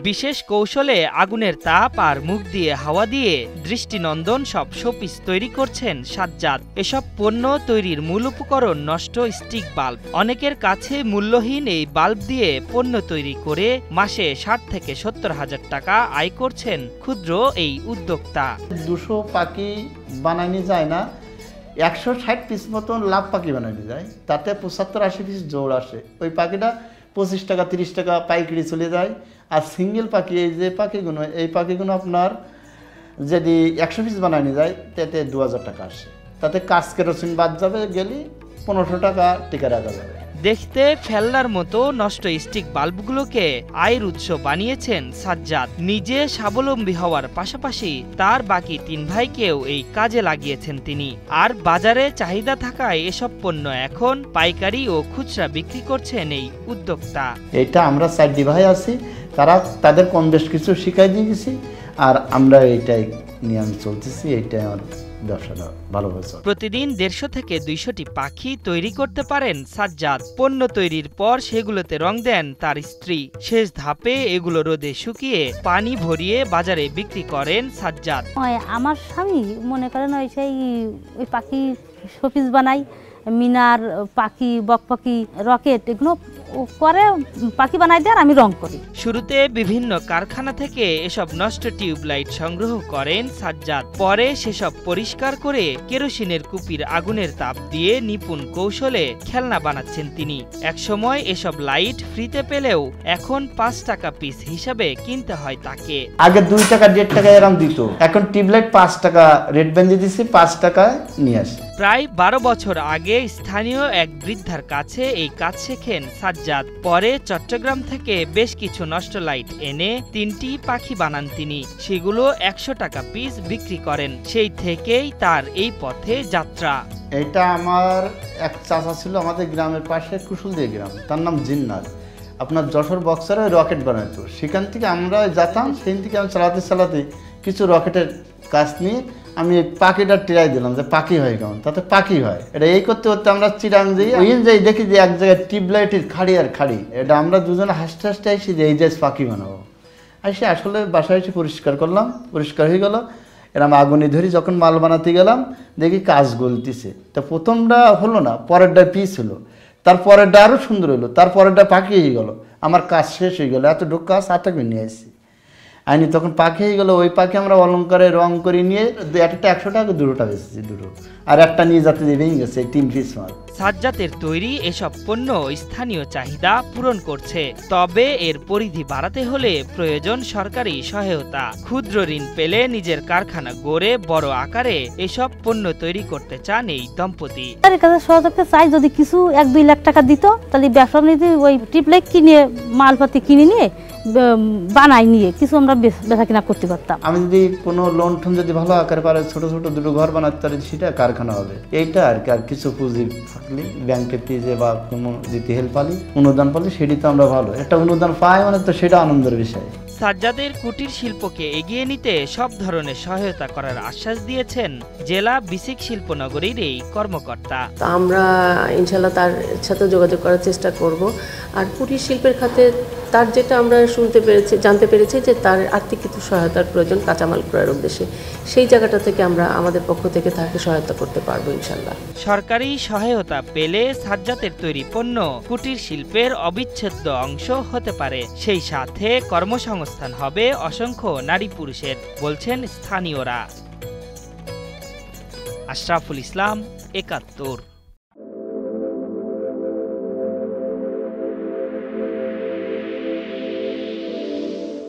বিশেষ কৌশলে আগুনের তাপ আর মুখ দিয়ে হাওয়া দিয়ে দৃষ্টিনন্দন সব শোপিস তৈরি করছেন সাজ্জাদ। এসব পণ্য তৈরির মূল উপকরণ নষ্ট স্টিক বাল্ব। অনেকের কাছে মূল্যহীন এই বাল্ব দিয়ে পণ্য তৈরি করে মাসে ৬০ থেকে ৭০ হাজার টাকা আয় করছেন ক্ষুদ্র এই উদ্যোক্তা। ২০০ পাখি বানানো যায় না, ১৬০ পিস মতন লাভ পাখি বানানো যায়, তাতে ৭৫-৮০ পিস জোড় আসে। ওই পাখিটা ২৫ টাকা ৩০ টাকা পাইকারি চলে যায়। আর সিঙ্গেল পাখি এই যে পাখিগুলো, এই পাখিগুলো আপনার যদি ১০০ পিস বানানো যায় তাতে ২০০০ টাকা আসে। তাতে কাজ কেরোসিন বাদ যাবে, গেলে ১৫০০ টাকা টিকা রাখা যাবে। দেখতে ফেলনার মতো নষ্ট স্টিক বাল্বগুলোকে আয়ের উৎস বানিয়েছেন সাজ্জাদ। নিজে স্বাবলম্বী হওয়ার পাশাপাশি তার বাকি ৩ ভাইকেও এই কাজে লাগিয়েছেন তিনি। আর বাজারে চাহিদা থাকায় এসব পণ্য এখন পাইকারি ও খুচরা বিক্রি করছেন এই উদ্যোক্তা। এটা আমরা ৪ ভাই আছি, তাদের কম বেশ কিছু শিখাই দিয়ে গেছি, আর আমরা এইটাই নিয়ে আমি চলতেছি। এইটাই আমার ব্যবসাটা ভালো হয়েছে। প্রতিদিন ১৫০ থেকে ২০০টি পাখি তৈরি করতে পারেন সাজ্জাদ। পণ্য তৈরির পর সেগুলোতে রং দেন তার স্ত্রী। শেষ ধাপে এগুলো রোদে শুকিয়ে পানি ভরিয়ে বাজারে বিক্রি করেন সাজ্জাদ। আমার স্বামী মনে করেন ওই পাখি শোপিস বানাই, মিনার পাখি, বক পাখি, রকেট, এগুলো করে পাখি বানাই দেয় আর আমি রং করি। শুরুতে বিভিন্ন কারখানা থেকে এসব নষ্ট টিউবলাইট সংগ্রহ করেন সাজ্জাদ। পরে সেসব পরিষ্কার করে কেরোসিনের কুপির আগুনের তাপ দিয়ে নিপুণ কৌশলে খেলনা বানাচ্ছেন তিনি। একসময় এসব লাইট ফ্রিতে পেলেও এখন ৫ টাকা পিস হিসাবে কিনতে হয় তাকে। আগে ২ টাকা ১.৫ টাকা এরকম দিত, এখন টিউবলাইট ৫ টাকা রেট বেঁধে দিচ্ছে, ৫ টাকায় নিয়ে আসে। প্রায় ১২ বছর আগে স্থানীয় এক বৃদ্ধার কাছে এই কাজ শেখেন সাজ্জাদ। পরে চট্টগ্রাম থেকে বেশ কিছু নষ্ট লাইট এনে ৩টি পাখি বানান তিনি। সেগুলো ১০০ টাকা পিস বিক্রি করেন। সেই থেকেই তার এই পথে যাত্রা। এটা আমার এক চাচা ছিল আমাদের গ্রামের পাশে, কুশুলদিয়া গ্রাম, তার নাম জিন্নাত। আপনার যশোর বক্সারে রকেট বানাইতো, সেখান থেকে আমরা যেতাম, সেখান থেকে আমি চালাতে কিছু রকেটের কাজ নিয়ে আমি পাখিটা ট্রাই দিলাম যে পাখি হয় কেমন, তাতে পাখি হয়। এটা এই করতে করতে আমরা চিরাং যাই দেখি যে এক জায়গায় টিউবলাইটের খাড়ি আর খাড়ি, এটা আমরা দুজনে হাসতে হাসতে আসি যে এই যে পাখি বানাবো। আসি আসলে বাসায় এসে পরিষ্কার করলাম, পরিষ্কার হয়ে গেল। এরম আগুনে ধরি যখন মাল বানাতে গেলাম দেখি কাজ গলতিছে। তা প্রথমটা হলো না, পরেরটা পিস হলো, তারপরেরটা আরও সুন্দর হলো, তারপরেরটা পাখি হয়ে গেল। আমার কাজ শেষ হয়ে গেল, এত ঢোক কাজ ৮ নিয়ে আসছি আইনি, তখন পাখি হয়ে গেলো। ওই পাখি আমরা অলঙ্কারে রং করে নিয়ে একটা ১০০ টাকা, ২টা বেচেছি, ২টো, আর একটা নিয়ে যাতে ভেঙে গেছে ৩ পিস মাল। সাজ্জাদের তৈরি এসব পণ্য স্থানীয় চাহিদা পূরণ করছে। তবে এর পরিধি বাড়াতে হলে প্রয়োজন সরকারি সহায়তা। ক্ষুদ্র ঋণ পেলে নিজের কারখানা গড়ে বড় আকারে এসব পণ্য তৈরি করতে চান এই দম্পতি। তার কাছে সহযোগিতা চাই, যদি কিছু ১-২ লাখ টাকা দিত তাহলে ব্যবসা নিতে ওই টিউবলাইট কিনে মালপাতি কিনে নিয়ে বানাই নিয়ে কিছু আমরা বেচা কিনা করতে পারতাম। আমি যদি কোনো লোন টোন যদি ভালো আকারে পারে, ছোট ছোট 2টো ঘর বানাতে পারি, সেটা কারখানা হবে। এইটা আর কি। আর কিছু পুঁজি থাকলে ব্যাংকের থেকে বা কোনো যদি হেল্প পালি, অনুদান পালি, সেটি তো আমরা ভালো একটা অনুদান পাই, মানে তো সেটা আনন্দের বিষয়। সাজ্জাদের কুটির শিল্পকে এগিয়ে নিতে সব ধরনের সহায়তা করার আশ্বাস দিয়েছেন জেলা বিসিক শিল্পনগরীর এই কর্মকর্তা। আমরা ইনশাল্লাহ তার সাথে যোগাযোগ করার চেষ্টা করব। আর কুটির শিল্পের খাতে তার যেটা আমরা জানতে পেরেছি যে তার আর্থিক কিছু সহায়তার প্রয়োজন কাঁচামাল ক্রয়ের উদ্দেশ্যে, সেই জায়গাটা থেকে আমরা আমাদের পক্ষ থেকে তাকে সহায়তা করতে পারবো ইনশাল্লাহ। সরকারি সহায়তা পেলে সাজ্জাদের তৈরি পণ্য কুটির শিল্পের অবিচ্ছেদ্য অংশ হতে পারে। সেই সাথে কর্মসংস্থান হবে অসংখ্য নারী পুরুষের, বলছেন স্থানীয়রা। আশরাফুল ইসলাম, ৭১।